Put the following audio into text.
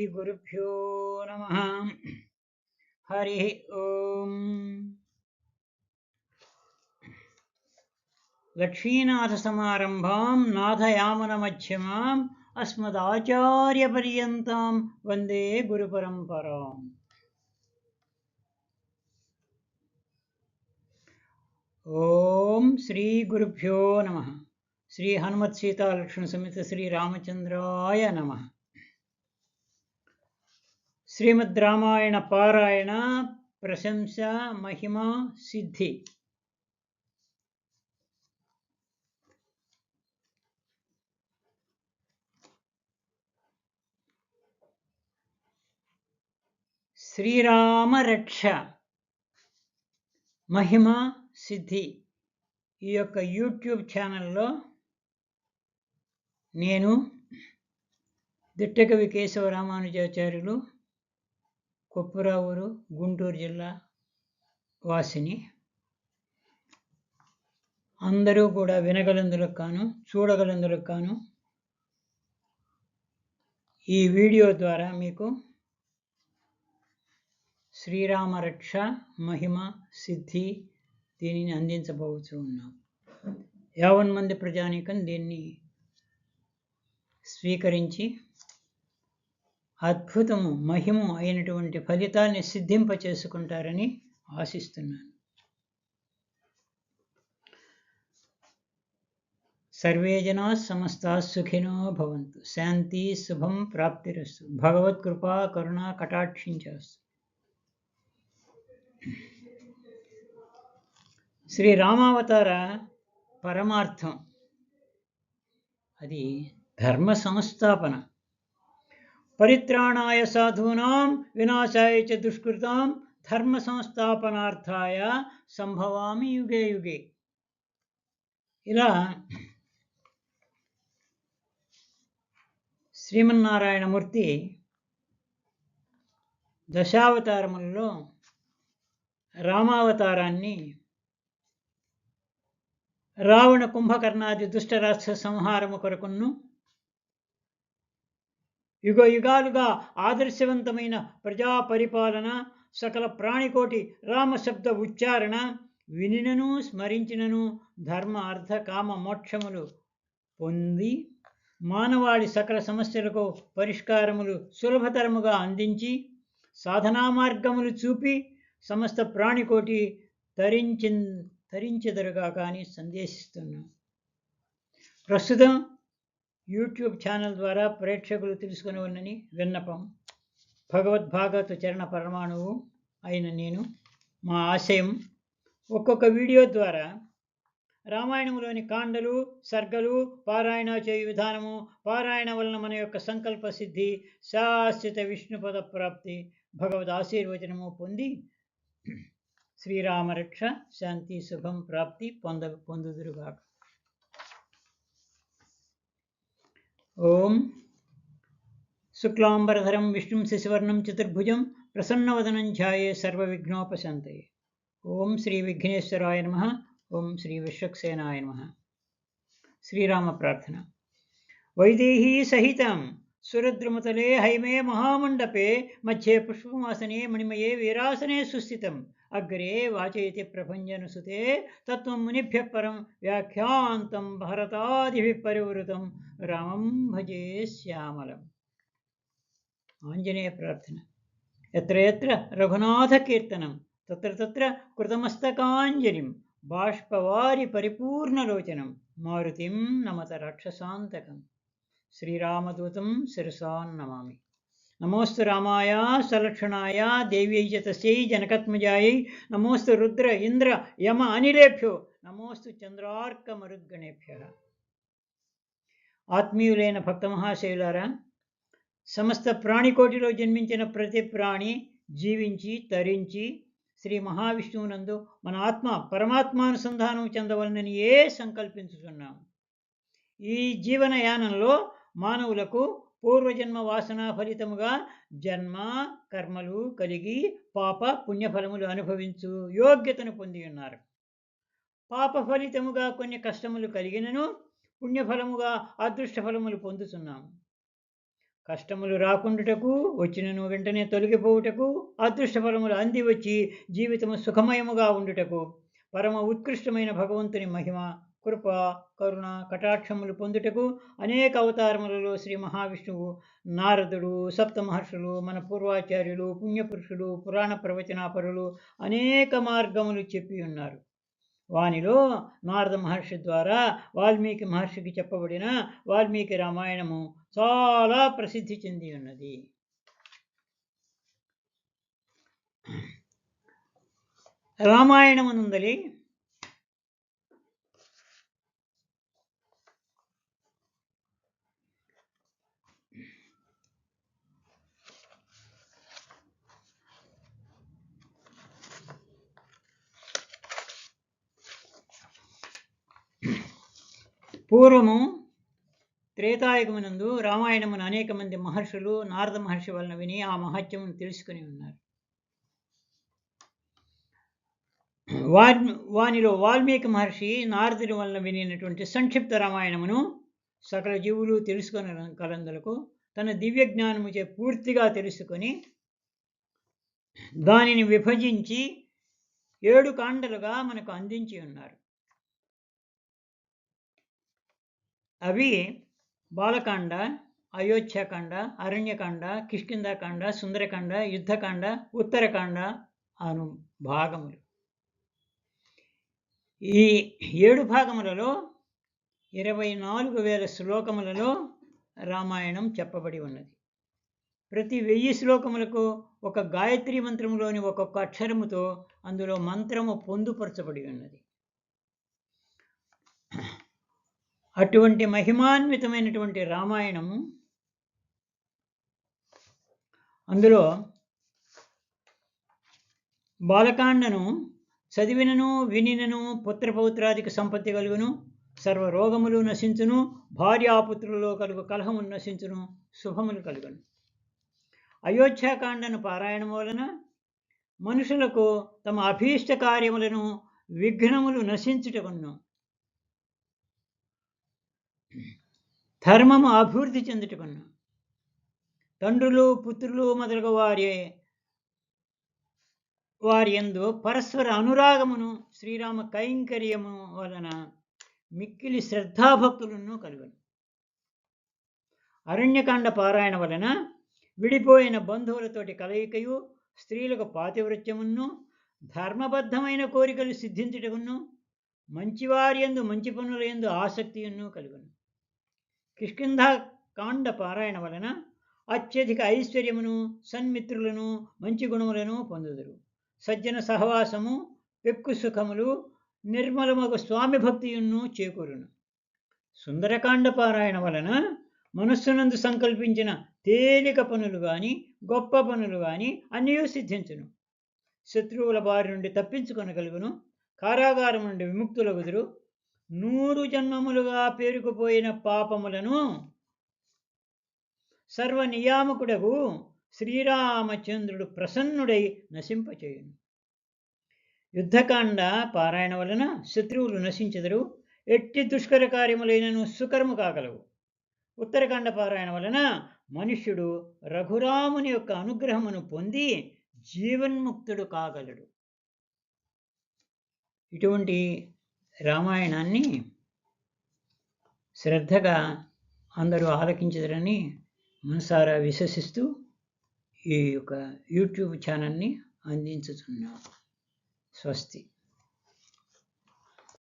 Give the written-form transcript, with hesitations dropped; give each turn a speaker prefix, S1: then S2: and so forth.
S1: श्रीगुरुभ्यो नमः। हरिः ओम्। लक्ष्मीनाथसमारम्भां नाथयामुनमध्यमाम् अस्मदाचार्यपर्यन्तां वन्दे गुरुपरम्पराम्। ओम श्री गुरुभ्यो नमः। श्री हनुमत सीता लक्ष्मण समेत श्री रामचंद्राय नमः। श्रीमद् रामायण पारायण प्रशंसा महिमा सिद्धि। శ్రీరామ రక్ష మహిమ సిద్ధి ఈ యొక్క యూట్యూబ్ ఛానల్లో నేను దిట్టకవి కేశవ రామానుజాచార్యులు కొప్పురావూరు గుంటూరు జిల్లా వాసిని. అందరూ కూడా వినగలందులకు కాను చూడగలందులకు కాను ఈ వీడియో ద్వారా మీకు శ్రీరామ రక్ష మహిమ సిద్ధి దీనిని అందించబోతూ ఉన్నాం. 50 మంది ప్రజానీకం దీన్ని స్వీకరించి అద్భుతము మహిమ అయినటువంటి ఫలితాన్ని సిద్ధింప చేసుకుంటారని ఆశిస్తున్నాను. సర్వే జనా సమస్తా సుఖినో భవంతు. శాంతి శుభం ప్రాప్తిరస్తు. భగవత్కృపా కరుణా కటాక్షించస్తు. శ్రీరామావతార పరమార్థం అది ధర్మ సంస్థాపన. పరిత్రాణాయ సాధూనాం వినాశాయ చ దుష్కృతాం ధర్మ సంస్థాపనార్థాయ సంభవామి యుగే యుగే. ఇలా శ్రీమన్నారాయణమూర్తి దశావతారములలో రామావతారాన్ని రావణ కుంభకర్ణాది దుష్టరాక్షస సంహారము కొరకును యుగ యుగాలుగా ఆదర్శవంతమైన ప్రజా పరిపాలన సకల ప్రాణికోటి రామశబ్ద ఉచ్చారణ వినినను స్మరించినను ధర్మ అర్థ కామ మోక్షములు పొంది మానవాళి సకల సమస్యలకు పరిష్కారములు సులభతరముగా అందించి సాధనా మార్గములు చూపి సమస్త ప్రాణికోటి తరించెదరుగా కానీ సందేశిస్తున్నాం. ప్రస్తుతం యూట్యూబ్ ఛానల్ ద్వారా ప్రేక్షకులు తెలుసుకునేవన్నని విన్నపం. భగవద్భాగవత చరణ పరమాణువు అయిన నేను మా ఆశయం ఒక్కొక్క వీడియో ద్వారా రామాయణంలోని కాండలు సర్గలు పారాయణ చేయు విధానము, పారాయణ వలన మన యొక్క సంకల్ప సిద్ధి, శాశ్వత విష్ణుపద ప్రాప్తి, భగవద్ ఆశీర్వచనము పొంది శ్రీరామరక్ష శాంతి శుభం ప్రాప్తి పొందుదురుగాక. ఓం శుక్లాంబరధరం విష్ణుం శశివర్ణం చతుర్భుజం ప్రసన్నవదనం ధ్యాయే సర్వవిఘ్నోపశాంతయే. ఓం శ్రీ విఘ్నేశ్వరాయ నమః. ఓం శ్రీ విశ్వక్సేనాయ నమః. శ్రీరామ ప్రార్థన. వైదేహీ సహితం సురద్రుమతలే హైమే మహామండపే మధ్యే పుష్పమాసనే మణిమయే వీరాసనే సుస్థితం అగ్రే వాచయతి ప్రభంజనసుతే తత్వం మునిభ్యః పరం వ్యాఖ్యాంతం భరతాదిభిః పరివృతం రామం భజే శ్యామలం. ఆంజనేయ ప్రార్థన. ఎత్ర ఎత్ర రఘునాథ కీర్తనం తత్ర తత్ర కృతమస్తకాంజలిం బాష్పవారి పరిపూర్ణలోచనం మారుతిం నమత రాక్షసాంతకం. శ్రీరామదూతం శిరసా నమామి. నమోస్తు రామాయ సలక్షణాయ దేవ్యై చ తస్యై జనకత్మజాయై నమోస్తు రుద్ర ఇంద్ర యమ అనిలేభ్యో నమోస్తు చంద్రార్క మరుద్గణేభ్యః. ఆత్మీయులైన భక్త మహాశయులారా, సమస్త ప్రాణికోటిలో జన్మించిన ప్రతి ప్రాణి జీవించి తరించి శ్రీ మహావిష్ణువునందు మన ఆత్మ పరమాత్మానుసంధానం చెందవలనని సంకల్పించుతున్నాం. ఈ జీవనయానంలో మానవులకు పూర్వజన్మ వాసన ఫలితముగా జన్మ కర్మలు కలిగి పాప పుణ్యఫలములు అనుభవించు యోగ్యతను పొంది ఉన్నారు. పాప ఫలితముగా కొన్ని కష్టములు కలిగినను పుణ్యఫలముగా అదృష్ట ఫలములు పొందుతున్నాము. కష్టములు రాకుండుటకు, వచ్చినను వెంటనే తొలగిపోవుటకు, అదృష్టఫలములు అంది వచ్చి జీవితము సుఖమయముగా ఉండుటకు, పరమ ఉత్కృష్టమైన భగవంతుని మహిమ, కృప, కరుణ, కటాక్షములు పొందుటకు అనేక అవతారములలో శ్రీ మహావిష్ణువు, నారదుడు, సప్తమహర్షులు, మన పూర్వాచార్యులు, పుణ్యపురుషులు, పురాణ ప్రవచనాపరులు అనేక మార్గములు చెప్పి ఉన్నారు. వానిలో నారద మహర్షి ద్వారా వాల్మీకి మహర్షికి చెప్పబడిన వాల్మీకి రామాయణము చాలా ప్రసిద్ధి చెంది ఉన్నది. రామాయణమునందలి పూర్వము త్రేతాయుగమునందు రామాయణమును అనేక మంది మహర్షులు నారద మహర్షి వలన విని ఆ మహత్యమును తెలుసుకుని ఉన్నారు. వానిలో వాల్మీకి మహర్షి నారదుని వలన వినినటువంటి సంక్షిప్త రామాయణమును సకల జీవులు తెలుసుకుని కలందలకు తన దివ్య జ్ఞానముచే పూర్తిగా తెలుసుకొని దానిని విభజించి 7 కాండలుగా మనకు అందించి ఉన్నారు. అవి బాలకాండ, అయోధ్యకాండ, అరణ్యకాండ, కిష్కింధాకాండ, సుందరకాండ, యుద్ధకాండ, ఉత్తరకాండ అను భాగములు. ఈ 7 భాగములలో 24,000 శ్లోకములలో రామాయణం చెప్పబడి ఉన్నది. ప్రతి 1000 శ్లోకములకు ఒక గాయత్రి మంత్రములోని ఒక్కొక్క అక్షరముతో అందులో మంత్రము పొందుపరచబడి ఉన్నది. అటువంటి మహిమాన్వితమైనటువంటి రామాయణము అందులో బాలకాండను చదివినను వినినను పుత్రపౌత్రాదికి సంపత్తి కలుగును, సర్వరోగములు నశించును, భార్యాపుత్రులలో కలుగు కలహములు నశించును, శుభములు కలుగును. అయోధ్యాకాండను పారాయణం వలన మనుషులకు తమ అభీష్ట కార్యములను విఘ్నములు నశించుటకును, ధర్మము అభివృద్ధి చెందుటకును, తండ్రులు పుత్రులు మొదలగు వారి యందు పరస్పర అనురాగమును, శ్రీరామ కైంకర్యము వలన మిక్కిలి శ్రద్ధాభక్తులను కలుగును. అరణ్యకాండ పారాయణ వలన విడిపోయిన బంధువులతోటి కలయికయు, స్త్రీలకు పాతివృత్యమును, ధర్మబద్ధమైన కోరికలు సిద్ధించుటకును, మంచివారి యందు మంచి పనుల యందు ఆసక్తియును కలుగును. కిష్కింధాకాండ పారాయణ వలన అత్యధిక ఐశ్వర్యమును, సన్మిత్రులను, మంచి గుణములను పొందుదురు. సజ్జన సహవాసము, పెక్కు సుఖములు, నిర్మలమగు స్వామి భక్తియును చేకూరును. సుందరకాండ పారాయణ వలన మనస్సునందు సంకల్పించిన తేలిక పనులు కానీ గొప్ప పనులు కానీ అన్నీ సిద్ధించును. శత్రువుల బారి నుండి తప్పించుకొనగలుగును, కారాగారం నుండి విముక్తులగుదురు, 100 జన్మములుగా పేరుకుపోయిన పాపములను సర్వనియామకుడగు శ్రీరామచంద్రుడు ప్రసన్నుడై నశింపచేయును. యుద్ధకాండ పారాయణ వలన శత్రువులు నశించెదరు, ఎట్టి దుష్కర కార్యములైనను సుకరము కాగలవు. ఉత్తరకాండ పారాయణ వలన మనుష్యుడు రఘురాముని యొక్క అనుగ్రహమును పొంది జీవన్ముక్తుడు కాగలడు. ఇటువంటి రామాయణాన్ని శ్రద్ధగా అందరూ ఆలకించదరని మనసారా విశ్వసిస్తూ ఈ యొక్క యూట్యూబ్ ఛానల్ని అందించుతున్నాను. స్వస్తి.